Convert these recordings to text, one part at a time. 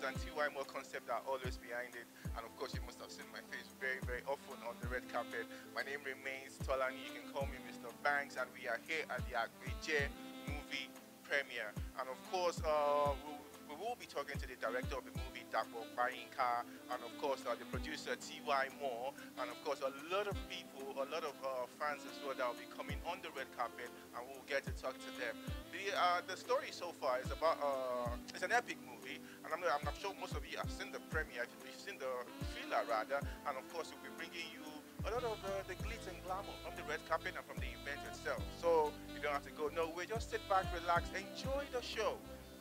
and TY more concept are always behind it. And of course, you must have seen my face very, very often on the red carpet. My name remains Tolani. You can call me Mr. Banks, and we are here at the ÀPÈJE movie premiere. And of course, we will be talking to the director of the movie, Dapo Opayinka, and of course the producer TY Moore, and of course a lot of people, a lot of fans as well that will be coming on the red carpet, and we'll get to talk to them. The story so far is about it's an epic movie, and I'm sure most of you have seen the premiere, you've seen the trailer rather, and of course we'll be bringing you a lot of the glitz and glamour from the red carpet and from the event itself. So you don't have to go nowhere, just sit back, relax, enjoy the show.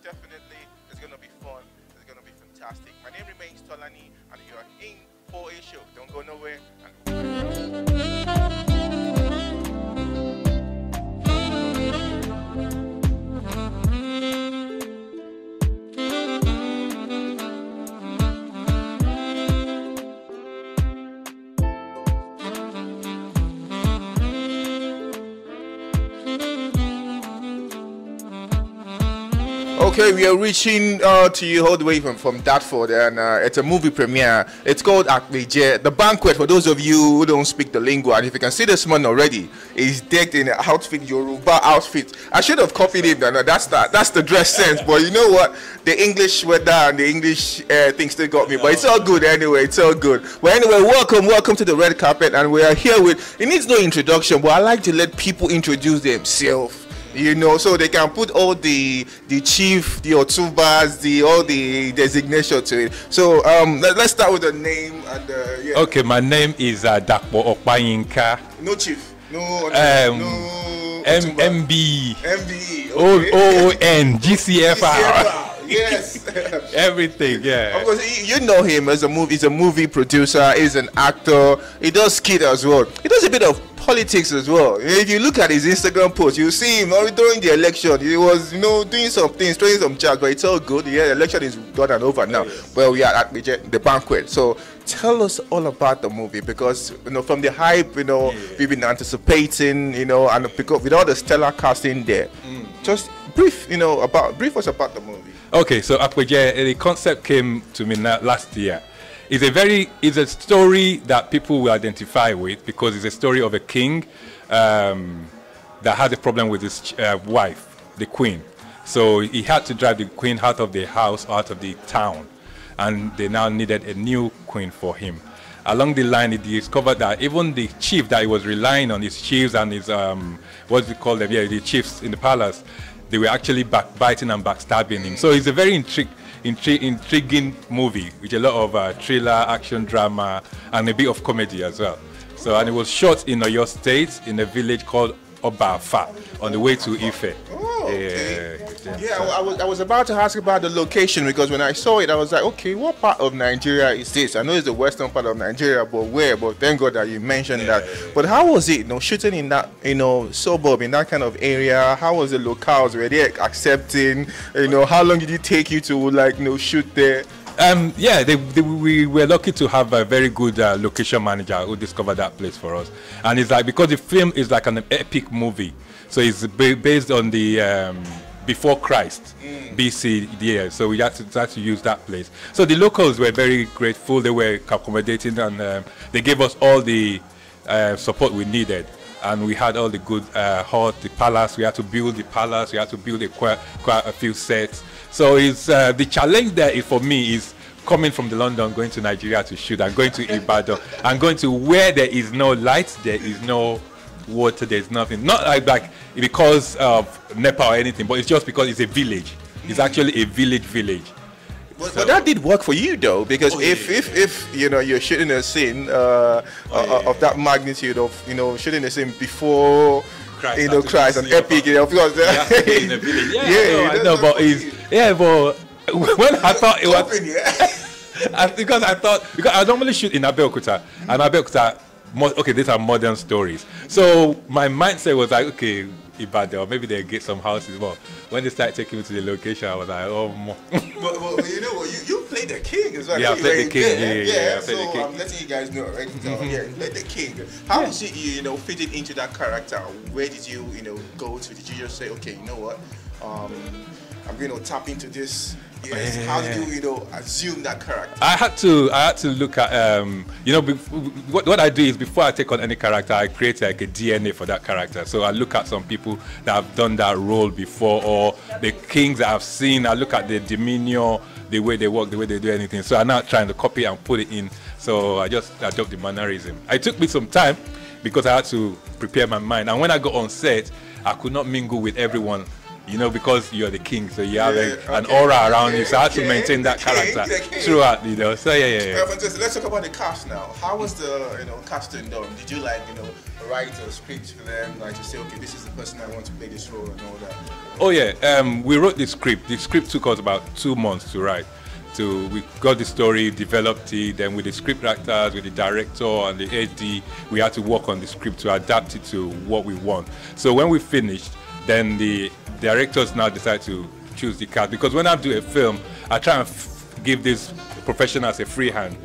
Definitely, it's going to be fun. It's going to be fantastic. My name remains Tolani, and you are in for a show. Don't go nowhere. Okay, we are reaching to you all the way from Dartford, and it's a movie premiere. It's called ÀPÈJE, the banquet. For those of you who don't speak the lingo, and if you can see this man already, he's decked in an outfit, Yoruba outfit. I should have copied him. No, that's the dress sense. But you know what? The English weather and the English thing still got me. But it's all good anyway. It's all good. But anyway, welcome to the red carpet, and we are here with. It needs no introduction, but I like to let people introduce themselves. You know, so they can put all the chief, the otubas, all the designation to it. So let's start with the name and yeah. Okay, my name is Dapo Opayinka. No chief, no MB, okay. OON, GCFR. Yes. Everything, yeah. Of course, you know him as he's a movie producer, he's an actor, he does skit as well. He does a bit of politics as well. If you look at his Instagram post, you see him during the election. He was, doing some things, throwing some jabs, but it's all good. Yeah, the election is done and over now. Yes. Well, we are at the banquet. So tell us all about the movie, because from the hype, we've been anticipating, and because with all the stellar casting there, just brief us about the movie. Okay, so ÀPÈJE, the concept came to me last year. It's a story that people will identify with, because it's a story of a king that had a problem with his wife, the queen. So he had to drive the queen out of the house, out of the town, and they now needed a new queen for him. Along the line, he discovered that even the chief that he was relying on, his chiefs and his, what do you call them? Yeah, the chiefs in the palace, they were actually backbiting and backstabbing him. So it's a very intriguing movie with a lot of thriller, action, drama, and a bit of comedy as well. So, and it was shot in Oyo State in a village called Obafa on the way to Ife. Oh, okay. Yeah, I was about to ask about the location, because when I saw it, I was like, okay, what part of Nigeria is this? I know it's the western part of Nigeria, but where? But thank God that you mentioned that. But how was it, shooting in that, suburb, in that kind of area? How was the locales? Were they accepting? How long did it take you to shoot there? Yeah, we were lucky to have a very good location manager who discovered that place for us. And it's like, because the film is like an epic movie, so it's based on the before Christ, BC, yeah. So we had to use that place. So the locals were very grateful. They were accommodating, and they gave us all the support we needed. And we had all the good the palace. We had to build the palace. We had to build quite a few sets. So it's the challenge there for me is coming from London, going to Nigeria to shoot, and going to Ibadan, and going to where there is no light, there is no water, there's nothing. Not like because of NEPA or anything, but it's just because it's a village. It's actually a village. But that did work for you though, because if you're shooting a scene of that magnitude, of shooting a scene before Christ and epic, of course. In a village. I know, but when I thought it was because I normally shoot in Abeokuta, and Abeokuta, these are modern stories. So my mindset was like, okay, Ibadan, or maybe they get some houses. But when they started taking me to the location, I was like, oh, more. But you know what? You played the king as well. Yeah, I played the king. Yeah, so I'm letting you guys know already. Yeah, you played the king. How was it, fitting into that character? Where did you, go to? Did you just say, okay, you know what? I'm going to tap into this. Yes. How did you, assume that character? I had to look at, what I do is before I take on any character, I create like a DNA for that character. So I look at some people that have done that role before, or the kings that I've seen. I look at their demeanor, the way they walk, the way they do anything. So I'm not trying to copy and put it in. So I just adopt the mannerism. It took me some time because I had to prepare my mind. And when I got on set, I could not mingle with everyone. Because you're the king, so you have an aura around you, so I had to maintain that character throughout, So let's talk about the cast now. How was the casting done? Did you write a script for them, to say, okay, this is the person I want to play this role and all that? Oh yeah, we wrote the script. The script took us about 2 months to write. So we got the story, developed it, then with the script writers, with the director and the AD, we had to work on the script to adapt it to what we want. So when we finished, then the directors now decide to choose the cast, because when I do a film, I try and give these professionals a free hand.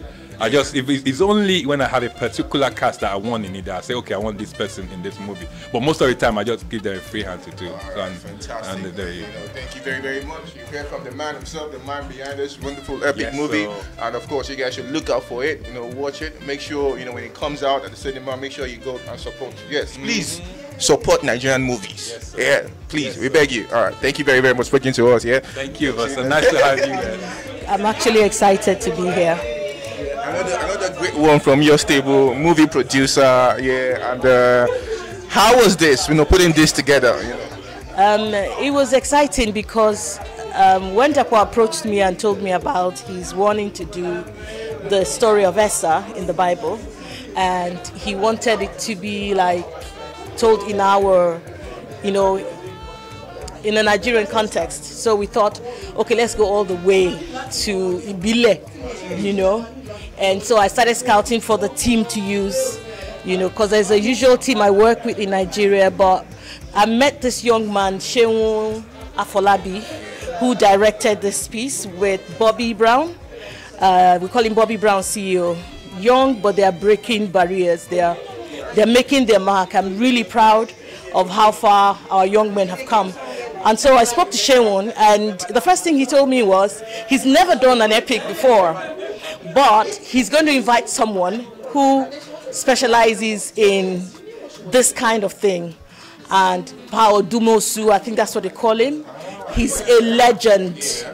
It's only when I have a particular cast that I want in it that I say, okay, I want this person in this movie. But most of the time, I just give them a free hand to do. Fantastic. Thank you very, very much. You hear from the man himself, the man behind this wonderful epic movie. And of course, you guys should look out for it. Watch it. Make sure when it comes out at the cinema, make sure you go and support. Yes, please. Support Nigerian movies. Yes, yeah, please, we beg you. All right, thank you very, very much for speaking to us. Yeah, thank you. It's so nice to have you here. I'm actually excited to be here. Another great one from your stable, movie producer. Yeah, and how was this? Putting this together. It was exciting because when Dapo approached me and told me about his wanting to do the story of Esther in the Bible, and he wanted it to be told in our, in a Nigerian context. So we thought, okay, let's go all the way to Ibile, And so I started scouting for the team to use, because there's a usual team I work with in Nigeria, but I met this young man, Seun Afolabi, who directed this piece with Bobby Brown. We call him Bobby Brown CEO. Young, but they are breaking barriers. They're making their mark. I'm really proud of how far our young men have come. And so I spoke to Seun, and the first thing he told me was he's never done an epic before, but he's going to invite someone who specializes in this kind of thing. And Pao Dumosu, I think that's what they call him. He's a legend.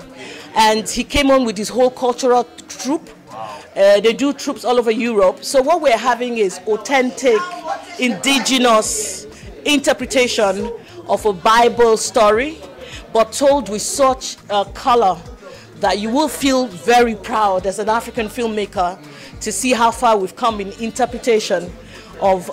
And he came on with his whole cultural troupe. They do troops all over Europe. So what we're having is authentic, indigenous interpretation of a Bible story, but told with such color that you will feel very proud as an African filmmaker to see how far we've come in interpretation of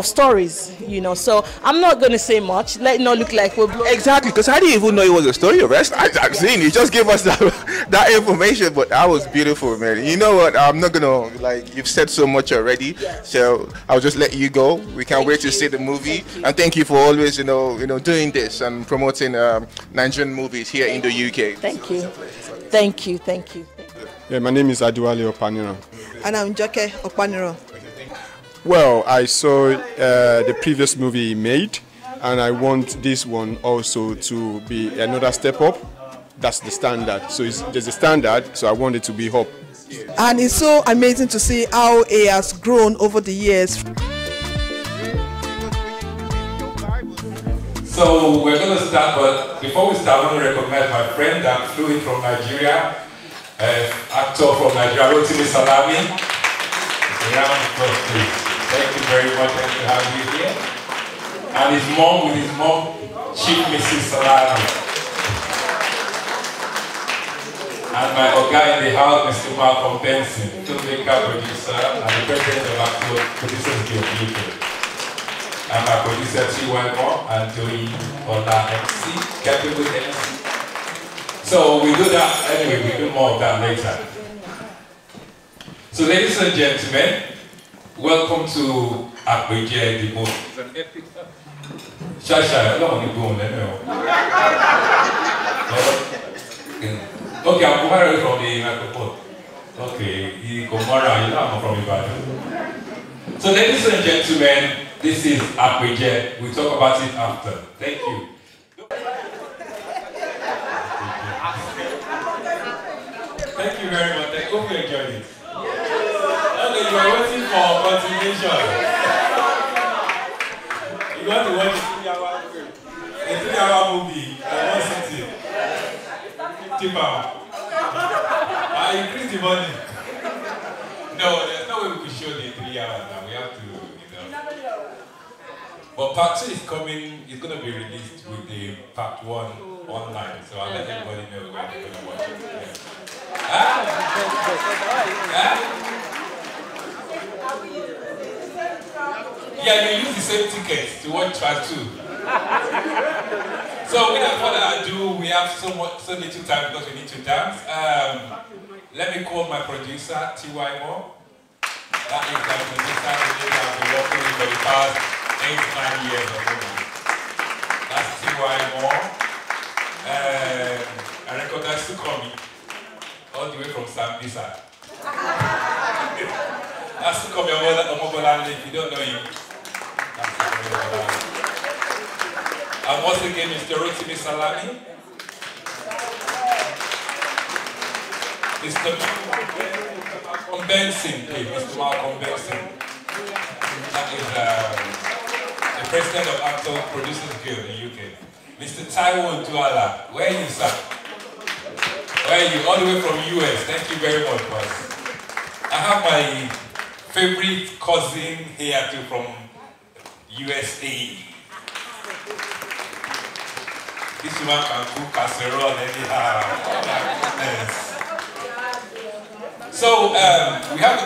stories, So I'm not going to say much. Let it not look like we're blowing. Exactly, because I didn't even know it was a story of Esther. I've seen it. You just gave us that information, but that was beautiful, man. You know what? I'm not going to, you've said so much already, so I'll just let you go. We can't wait to see the movie. And thank you for always, doing this and promoting Nigerian movies here in the UK. Thank you. Thank you. Thank you. Yeah, my name is Adewale Opaniro. And I'm Joke Opaniro. Well, I saw the previous movie he made, and I want this one also to be another step up. That's the standard. So there's a standard, so I want it to be up. And it's so amazing to see how he has grown over the years. So we're going to start, but before we start, I want to recognize my friend that flew in from Nigeria, actor from Nigeria, Rotimi Salami. A round of applause, please. Thank you very much. Thank you for having you here. And his mom, with his mom, Chief Mrs. Salami. And my guy in the house, Mr. Malcolm Benson, filmmaker, producer, and the president of Actor Producers Guild UK. And my producer, Chiwemo, and Joey Ola MC, Captain with MC. So we do that, anyway, we do more of that later. So ladies and gentlemen, welcome to APEJE, the most. It's an epic. Shasha, I don't want to go on there. Okay, I'm Kumara from the microphone. Okay, Kumara, you know I'm from Ibadan. So ladies and gentlemen, this is APEJE. We'll talk about it after. Thank you. Thank you very much. I hope you enjoyed it. Okay, you are waiting for continuation. You want to watch a 3-hour movie in one sitting. Cheaper. I increase the money. No, there's no way we could show the 3 hours now. We have to, But part 2 is coming, it's going to be released with the part 1 online. So I'll let everybody know when they're going to watch it. Yeah, you use the same tickets to watch part 2. So without further ado, we have so little time because we need to dance. Let me call my producer, T.Y. Moore. That is my producer, who I've been working with for the past 8-9 years or more. That's T.Y. Moore. I recognize Sunkanmi, all the way from Sambisa. That's Sunkanmi Omobolande, if you don't know him. And once again, Mr. Rotimi Salami. Mr. Malcolm Benson, please. Mr. Malcolm Benson. That is the president of Actor Producers Guild in the UK. Mr. Taiwo Duala, where are you, sir? Where are you? All the way from US. Thank you very much, boss. I have my favorite cousin here too from USA. This woman can cook casserole anyhow. Oh my goodness. So we have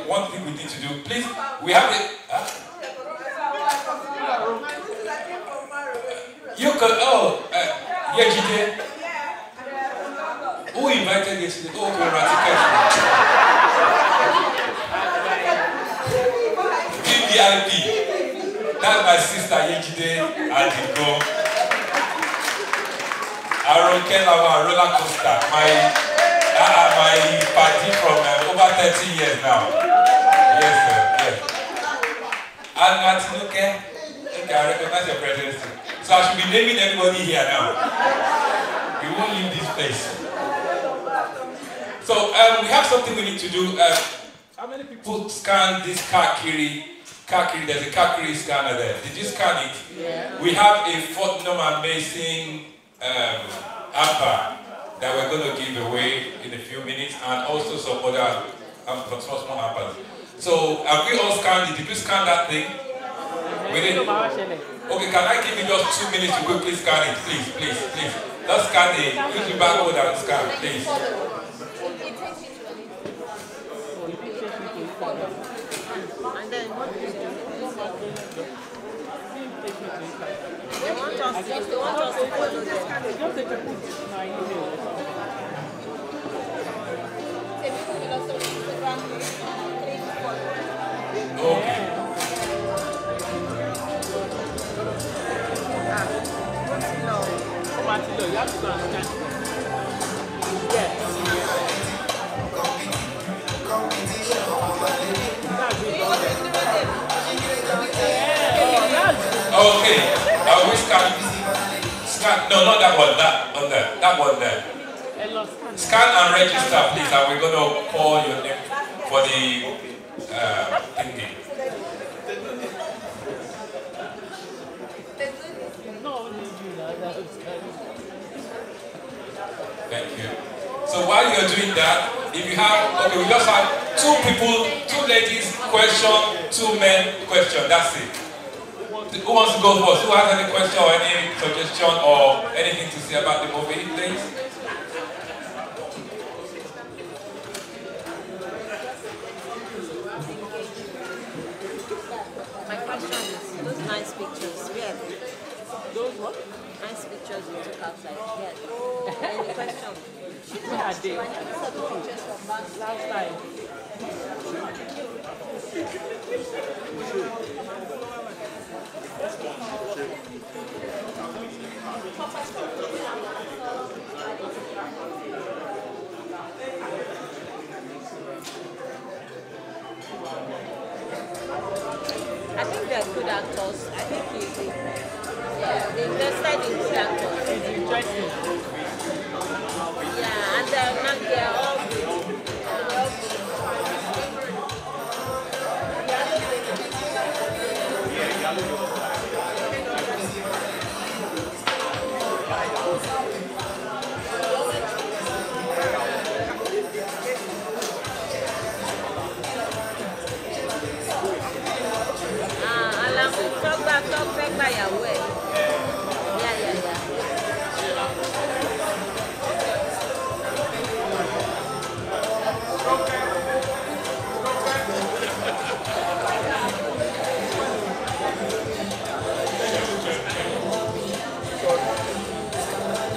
one thing we need to do. Please, we have it. You could, Yejide. Who invited Yejide? Oh, VVIP. That's my sister Yejide Adiko. Aronke roller coaster. My party from over 30 years now. Yes, sir. Yes. And Martinuke, okay, I recognize your presence. So I should be naming everybody here now. We won't leave this place. So we have something we need to do. How many people scan this Kakiri? There's a Kakiri scanner there. Did you scan it? Yeah. We have a Fortnum amazing hamper that we're going to give away in a few minutes, and also some other small hampers. So have we all scanned it? Did you scan that thing? Okay, can I give you just 2 minutes to quickly scan it? Please. Just scan it. Use the barcode and scan, please. And then what do you do? They want us to follow them. Okay. You have to go and scan. Yes. Okay. We scan. No, not that one. That one there. Scan and register, please, and we're going to call your name for the thingy. Thank you. So while you're doing that, if you have, okay, we just have 2 people, 2 ladies question, 2 men question. That's it. Who wants to go first? Who has any question or any suggestion or anything to say about the movie, please? My question is, those nice pictures, where? Those what? Nice pictures you took outside, yeah. Any question? Where are they? Last time. I think they're good actors. I think they invested in good actors. It's interesting. Yeah, and they're all good.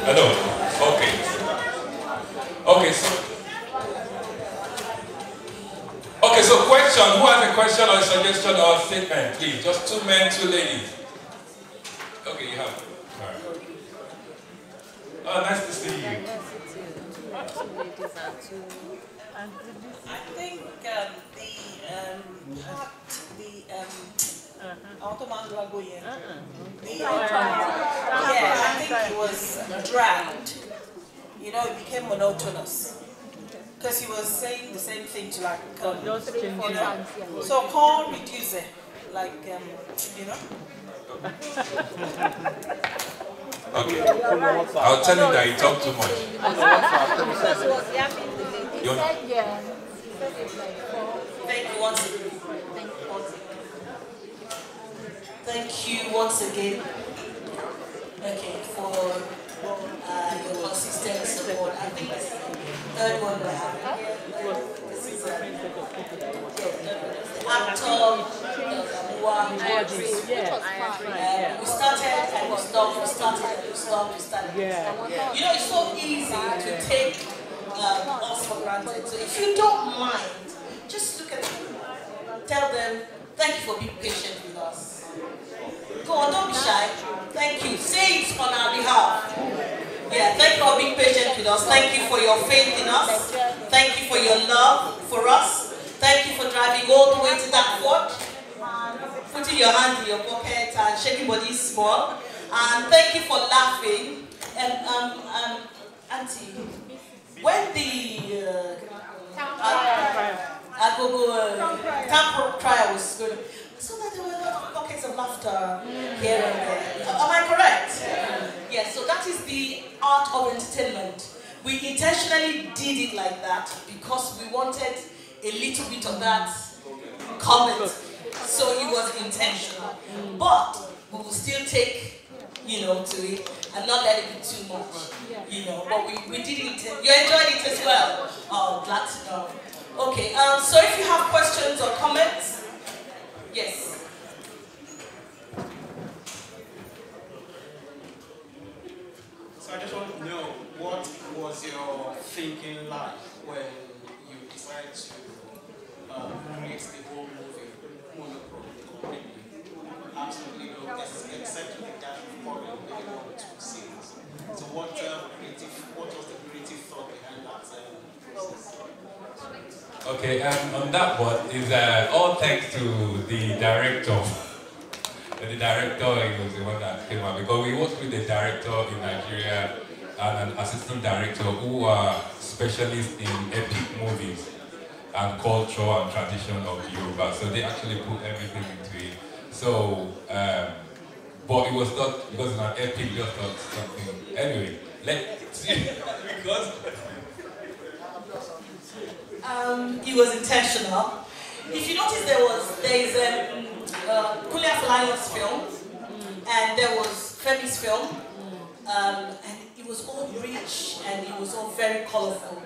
Hello. Okay. Okay, so question. Who has a question or a suggestion or a statement? Please, just 2 men, 2 ladies. Okay, you have. All right. Oh, nice to see you. I think I think it was dragged. You know, it became monotonous. Because he was saying the same thing to like, you know. So call reduce it, like, you know. Okay. I'll tell him that he talked too much. Thank you once again. Thank you once again. Okay, for your consistent support. I think this is the third one we're having here. This is the actor, we started and we stopped, we started and we stopped, we started and we stopped. You know, it's so easy to take us for granted. So if you don't mind, just look at them, tell them, thank you for being patient with us. Go on, don't be shy. Thank you. Say it on our behalf. Yeah, thank you for being patient with us. Thank you for your faith in us. Thank you for your love for us. Thank you for driving all the way to Dartford, putting your hand in your pocket and shaking body small. And thank you for laughing. And Auntie, when the temporal trial was good, so that there were a lot of pockets of laughter here and there. Am I correct? Yes, so that is the art of entertainment. We intentionally did it like that because we wanted a little bit of that comment. So it was intentional. But we will still take, you know, to it and not let it be too much. You know, but we did it. You enjoyed it as well. Oh, glad to know. Okay, so if you have questions or comments, yes. So I just want to know, what was your thinking like when you decided to create the whole movie monochrome completely? Absolutely no, except with that recording, maybe 1 or 2 scenes. So what was the creative thought behind that process? Okay, on that one is all thanks to the director. The director, he was the one that came out because we worked with the director in Nigeria and an assistant director who are specialists in epic movies and culture and tradition of Yoruba. So they actually put everything into it. So, but it was not, it was an epic, just not something. Anyway, let's see. Because it was intentional. If you notice, there is Kulia Flyon's film, and there was Femi's film, and it was all rich and it was all very colorful.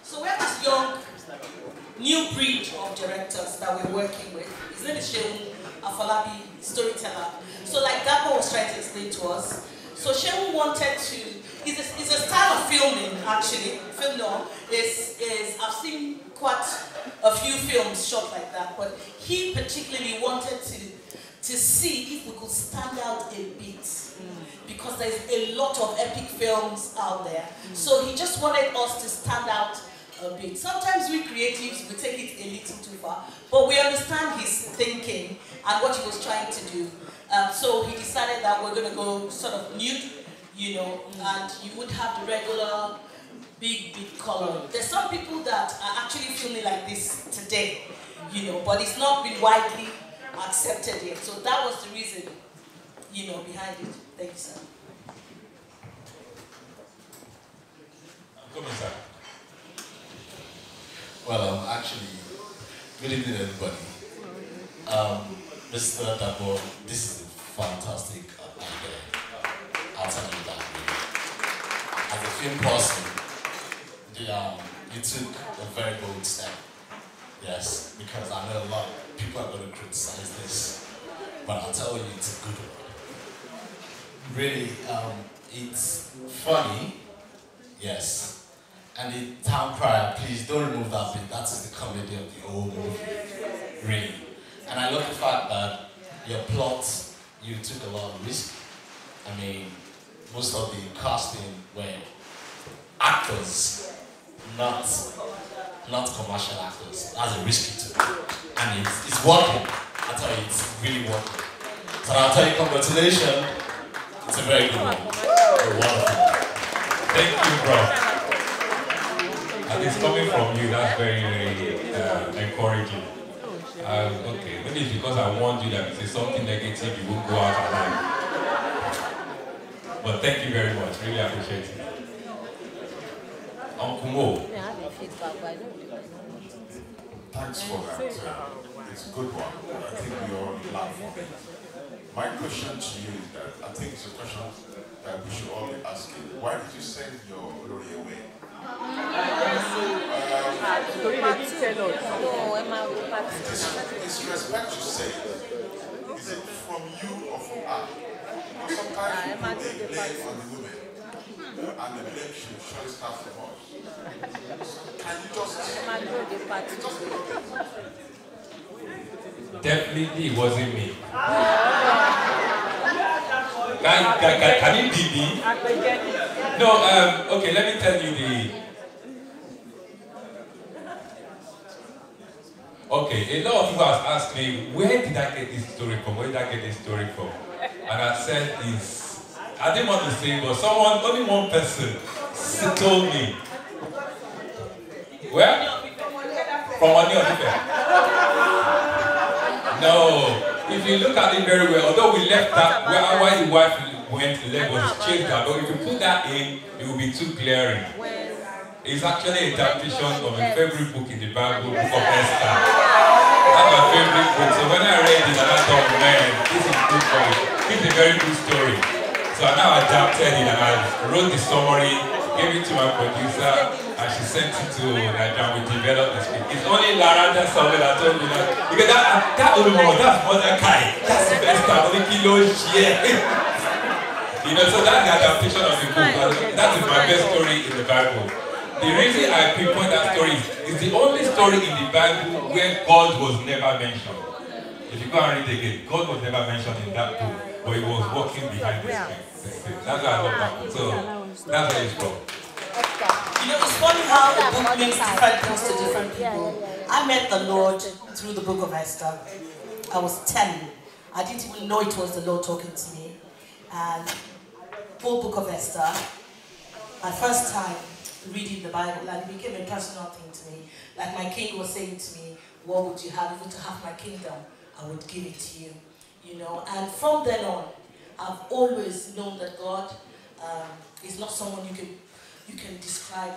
So we have this young, new breed of directors that we're working with. His name is Shehu Afolabi, storyteller. So like Dapo was trying to explain to us. So Shehu wanted to, it's a style of filming actually. Film noir is I've seen quite a few films shot like that, but he particularly wanted to see if we could stand out a bit, because there's a lot of epic films out there. So he just wanted us to stand out a bit. Sometimes we creatives, we take it a little too far, but we understand his thinking and what he was trying to do. So he decided that we're going to go sort of nude, you know, and you would have the regular big color. There's some people that are actually filming like this today, you know, but it's not been widely accepted it. So that was the reason, you know, behind it. Thank you, sir. Come on, sir. Well, actually, good evening, everybody. Mr. Dapo, this is a fantastic idea. I'll tell you that. As a film person, you took a very bold step. Yes, because I know a lot of people are going to criticize this, but I'll tell you it's a good one. Really, it's funny, yes. And the town crier, please don't remove that bit. That is the comedy of the whole movie, really. And I love the fact that your plot, you took a lot of risk. I mean, most of the casting were actors, not commercial actors. That's a risky too. And it's working. I tell you, it's really working. So I'll tell you, congratulations. It's a very good one. A wonderful one. Thank you, bro. And it's coming from you, that's very, very encouraging. Okay, maybe it's because I warned you that if it's something negative, you won't go out alive. But thank you very much, really appreciate it. Uncle Mo. Thanks for that. It's a good one. I think we all laugh from it. My question to you is that I think it's a question that we should all be asking. Why did you send your Olori away? It's respect to say, is it from you or from her? Sometimes we put the blame on the women, and the blame should surely start from us. Can you just Definitely it wasn't me. Can it be me? No, okay, let me tell you Okay, a lot of people have asked me, where did I get this story from? Where did I get this story from? And I said I didn't want to say, but only one person told me. Where? From Oni of Ife. No, if you look at it very well, although we left that, why the wife went to Lagos, changed that, but if you put that in, it will be too glaring. It's actually a adaptation of a favorite book in the Bible, Book of Esther. That's my favorite book. So when I read it, I thought, man, this is good for you. This is a very good story. So I now adapted it and I wrote the summary, gave it to my producer, and she sent it to Nigeria. We developed the script. It's only Laranja Samuel that told me that. Because that Olumo, that's Mordecai. That's the best part of the kilo share. You know, so that's the adaptation of the book. That is my best story in the Bible. The reason I pinpoint that story is the only story in the Bible where God was never mentioned. If you go and read again, God was never mentioned in that book, but he was walking behind the screen. That's why I love that book. So that's where it's from. You know, it's funny how the book means different things to different people. I met the Lord through the book of Esther. I was 10. I didn't even know it was the Lord talking to me. And full book of Esther, my first time reading the Bible, and it became a personal thing to me. Like my king was saying to me, what would you have? Even to have my kingdom, I would give it to you. You know, and from then on, I've always known that God is not someone you can describe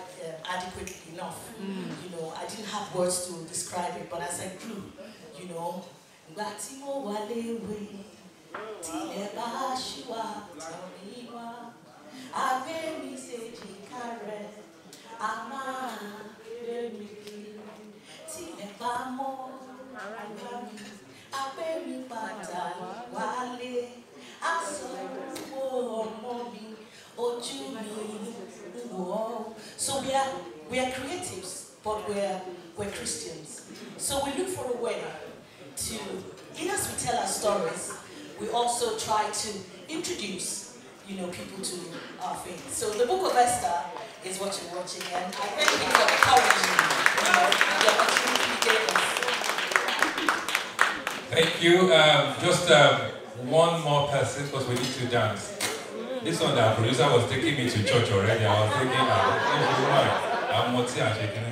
adequately enough. You know, I didn't have words to describe it, but as I grew, you know, so we are creatives, but we're Christians. So we look for a way to, even as we tell our stories, we also try to introduce, you know, people to our faith. So the book of Esther is what you're watching, and I thank you for encouraging me, you know, the opportunity you gave us. Thank you. Just one more person, because we need to dance. This one, the producer was taking me to church already. I was thinking, I'm not shaking me.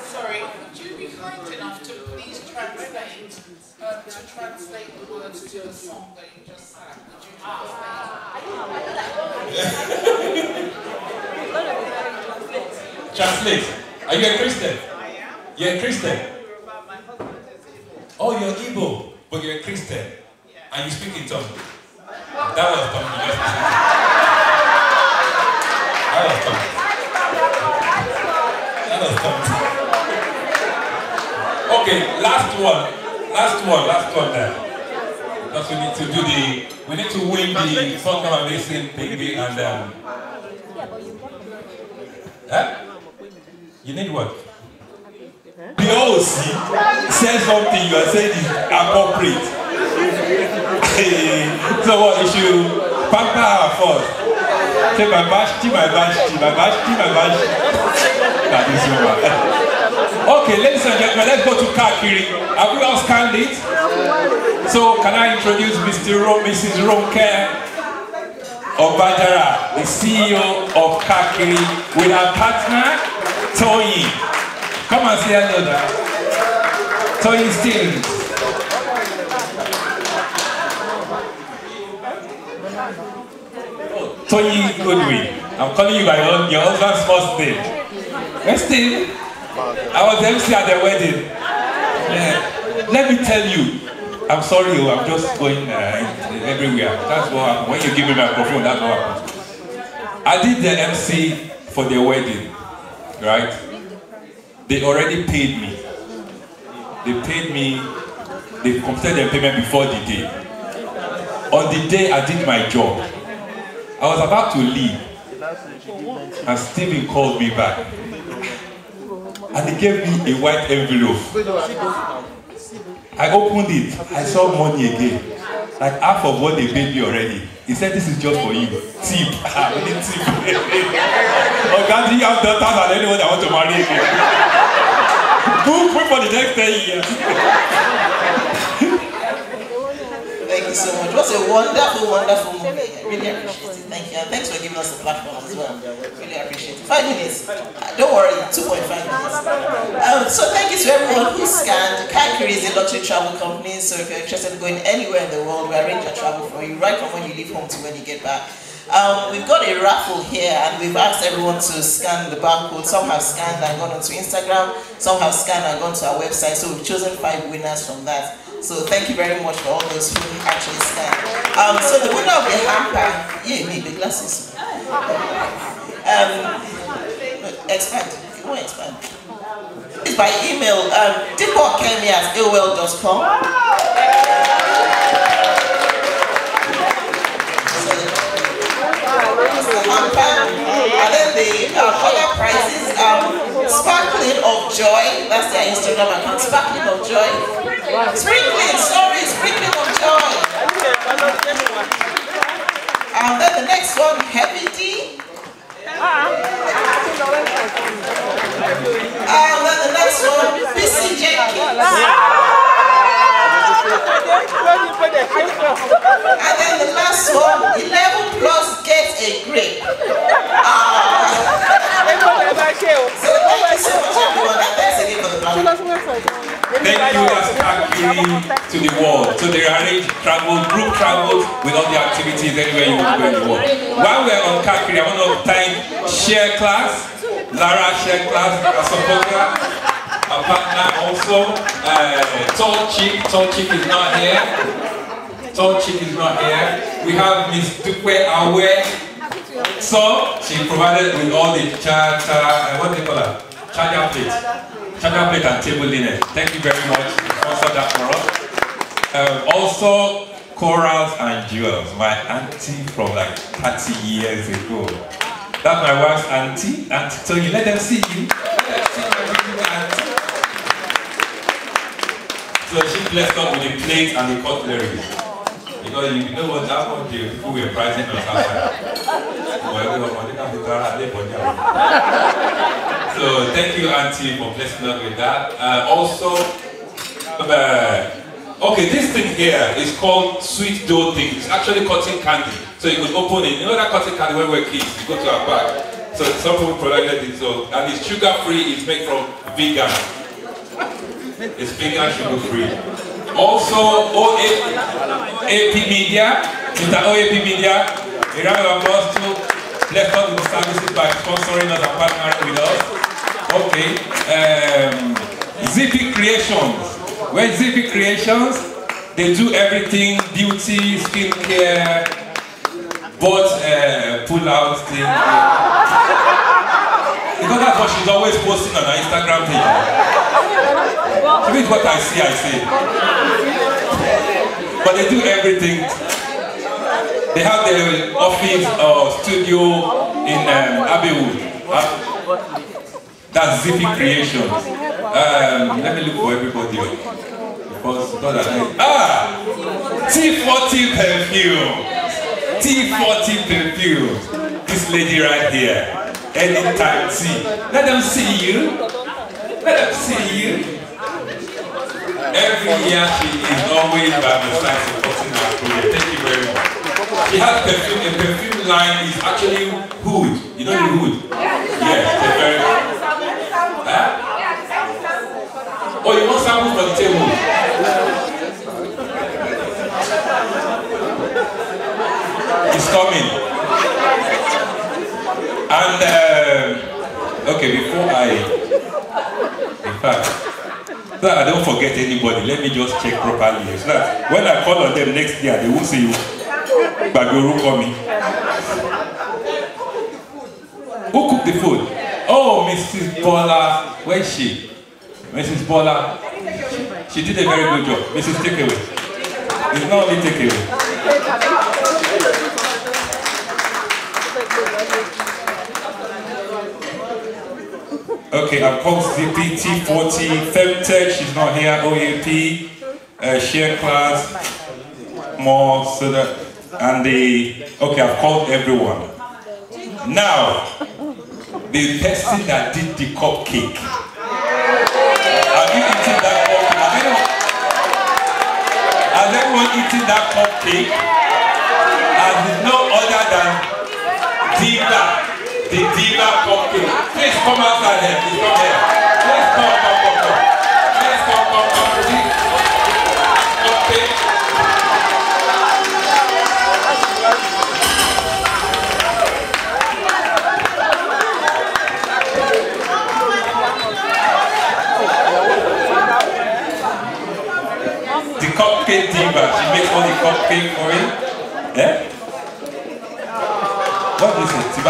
Sorry, would you be kind enough to translate the words to the song that you just sang? Would you Translate. Are you a Christian? I am. You're a Christian? My husband is Igbo. Oh, you're Igbo, but you're a Christian. Yeah. And you speak in tongue. That was tongue. That was tongue. That was tongue. Okay, last one there. Because we need to do we need to win the Sunkanmi thingy and huh? You need what? The OC says something you are saying is appropriate. So what, you should pamper her first. Say my bash. That is over. Okay, ladies and gentlemen, let's go to Kakiri. Have we all scanned it? So can I introduce Mrs. Ronke Obadara, the CEO of Kakiri, with our partner, Toyi. Come and say hello there. Toyi Steele. Oh, Toyi Goodwin. I'm calling you by your husband's first name. Steve, I was MC at the wedding. Yeah. Let me tell you, I'm sorry, I'm just going everywhere. That's what happened. When you give me my microphone, that's what happens. I did the MC for their wedding, right? They already paid me. They paid me, they completed their payment before the day. On the day I did my job, I was about to leave, and Stephen called me back. And he gave me a white envelope. I opened it, I saw money again. Like half of what they paid me already. He said, this is just for you. Tip. I need tip. Oh God, you have daughters and anyone that want to marry again. Book me for the next 10 years. Thank you so much. It was a wonderful, wonderful movie. I really appreciate it. Thank you. And thanks for giving us the platform as well. Really appreciate it. 5 minutes. Don't worry, 2.5 minutes. So thank you to everyone who scanned. Kakiri is a luxury travel company, so if you're interested in going anywhere in the world, we arrange a travel for you right from when you leave home to when you get back. We've got a raffle here, and we've asked everyone to scan the barcode. Some have scanned and gone onto Instagram, some have scanned and gone to our website, so we've chosen 5 winners from that. So thank you very much for all those who actually scanned. So the winner of the hamper, yeah, me, the glasses. Expand, come on, expand. It's by email, Dapo Opayinka@aol.com. And then the other prizes, Sparkling of Joy, that's their Instagram account, Sparkling of Joy. Sprinkling, sorry, Sprinkling of Joy. And then the next one, Heavy D. And then the next one, BC Jenkins. And then the last one, 11 plus gets a grape. So thank you so much, everyone, and thanks again for the platform. Thank you, Kakiri, to the world. So they arrange group travels with all the activities anywhere you want to go in the world. While we're on Kakiri, I want to thank Share Class, Lara Share Class, Asokoka, our partner also, Tall Chick is not here. Tall Chick is not here. We have Miss Dukwe Awe. So she provided with all the what do you call that? Charger plate and table linen. Thank you very much. You sponsored that for us. Also, corals and jewels. My auntie from like 30 years ago. That's my wife's auntie. So you let them see you. So she blessed us with the plates and the cutlery. Because you know what happened, the people were pricing us outside. So thank you, Auntie, for blessing us with that. Also, okay, this thing here is called sweet dough thing. It's actually cotton candy. So you could open it. You know that cotton candy when we were kids, you go to our bag. So some people provided it. So, and it's sugar free, it's made from vegan. It's vegan, sugar free. Also, AP Media, Mr. OAP Media, a round of applause to bless us with the services by sponsoring us and partnering with us. Okay. Zippy Creations. Where's Zippy Creations? They do everything, beauty, skincare, but pull-out thing. Because that's what she's always posting on her Instagram page. She means what I see, I say. But they do everything. They have their office or studio in APEJE. That's Zippy Creations. Let me look for everybody. Because T40 perfume. T40 perfume. This lady right here. Anytime tea. Let them see you. Let them see you. Every year she is always by my side supporting our project. Thank you very much. She has perfume. The perfume line is actually hood. You know the hood? Yes, the very Oh, you want samples for the table? It's coming. And, okay, before in fact, so I don't forget anybody, let me just check properly. So that when I call on them next year, they won't see you. Baguru coming. Who cooked the food? Oh, Mrs. Bola. Where is she? Mrs. Bola, she did a very good job. Mrs. Takeaway. It's not only takeaway. Okay, I've called CPT 40, Femtech, she's not here, OAP, share class, more, so that, and okay, I've called everyone. Now, the person that did the cupcake. Have you eaten that cupcake? Has everyone eaten that cupcake? And it's no other than Diva, the Diva cupcake. Please come outside here, please come here. Let's come. Let's come. Please. Cupcake. Cupcake diva, she makes all the cupcake for him. Yeah? What is it? She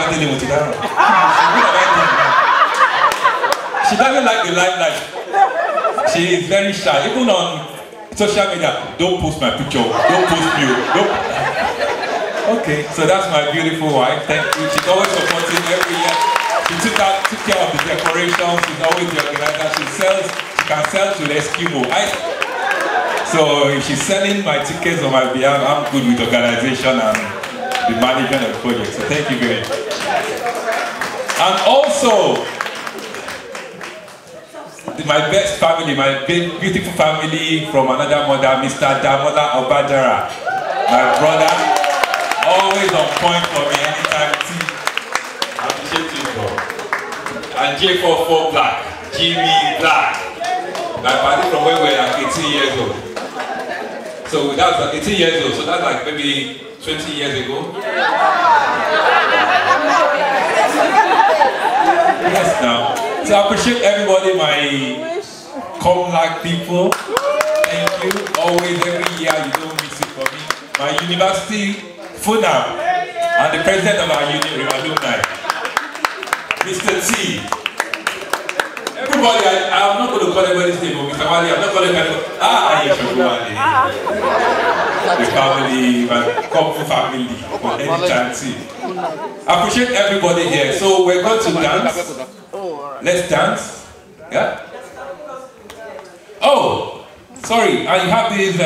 doesn't like the limelight. She is very shy. Even on social media, don't post my picture, don't post me. Don't. Okay, so that's my beautiful wife. Thank you. She's always supporting every year. She took care of the decorations. She's always the organizer. She can sell to the Eskimo. So if she's selling my tickets on my behalf, I'm good with organization and the management of the project. So thank you very much. And also, my best family, my beautiful family from another mother, Mr. Dapo Opayinka, my brother, always on point for me anytime. I appreciate you, bro. And J44 Black, Jimmy Black, my party from when we were like 18 years old. So that's like 18 years old, so that's like maybe 20 years ago. Yes, now. So I appreciate everybody, my Comlag people. Thank you. Always, every year, you don't miss it for me. My university, FUNAM, and the president of our union, alumni, Mr. T. Everybody, I'm not going to call everybody's name, but Mr. Wali, I'm not going to call everybody. The family, my couple family, for any time tea. I appreciate everybody here. So we're going to dance. Let's dance. Yeah? Oh, sorry, and you have these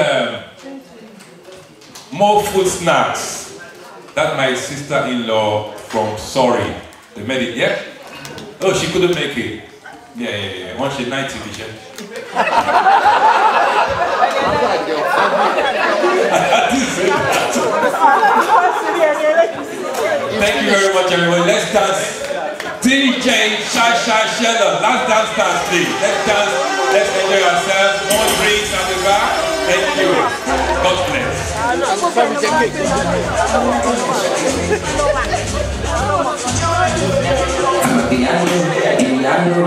more food snacks. That's my sister-in-law from Sorry. They made it, yeah? Oh, she couldn't make it. Yeah. Once she's 90, vision. Thank you very much, everyone. Let's dance. DJ Shella. Last dance class, please. Let's dance. Let's enjoy ourselves. More drinks at the back. Thank you. God bless. Piano, piano,